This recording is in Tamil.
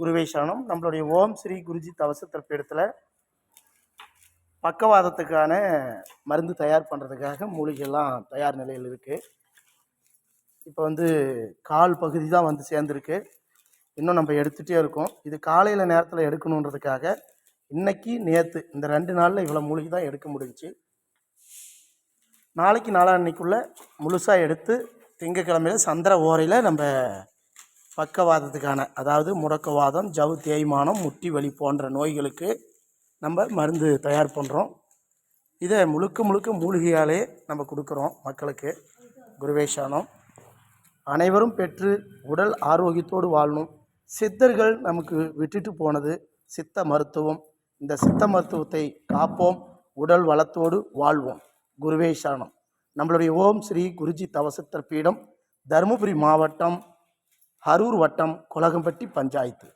குருவே சரணம். நம்மளுடைய ஓம் ஸ்ரீ குருஜி தவசத்திர பீடத்தில் பக்கவாதத்துக்கான மருந்து தயார் பண்ணுறதுக்காக மூலிகைலாம் தயார் நிலையில் இருக்குது. இப்போ கால் பகுதி தான் சேர்ந்துருக்கு. இன்னும் நம்ம எடுத்துகிட்டே இருக்கோம். இது காலையில் நேரத்தில் எடுக்கணுன்றதுக்காக இன்னைக்கு நேற்று இந்த 2 நாளில் இவ்வளோ மூலிகை தான் எடுக்க முடிஞ்சிச்சு. நாளைக்கு நாளான்னைக்குள்ளே முழுசாக எடுத்து திங்கக்கிழமையில் சந்திர ஓரையில் நம்ம பக்கவாதத்துக்கான, அதாவது முடக்கவாதம், ஜவு தேய்மானம், முட்டி வலி போன்ற நோய்களுக்கு நம்ம மருந்து தயார் பண்ணுறோம். இதை முழுக்க முழுக்க மூலிகையாலே நம்ம கொடுக்குறோம் மக்களுக்கு. குருவே சரணம். அனைவரும் பெற்று உடல் ஆரோக்கியத்தோடு வாழணும். சித்தர்கள் நமக்கு விட்டுட்டு போனது சித்த மருத்துவம். இந்த சித்த மருத்துவத்தை காப்போம், உடல் வளத்தோடு வாழ்வோம். குருவே சரணம். நம்மளுடைய ஓம் ஸ்ரீ குருஜி தவசத்திர பீடம், தருமபுரி மாவட்டம், அரூர் வட்டம், கொலகம்பட்டி பஞ்சாயத்து.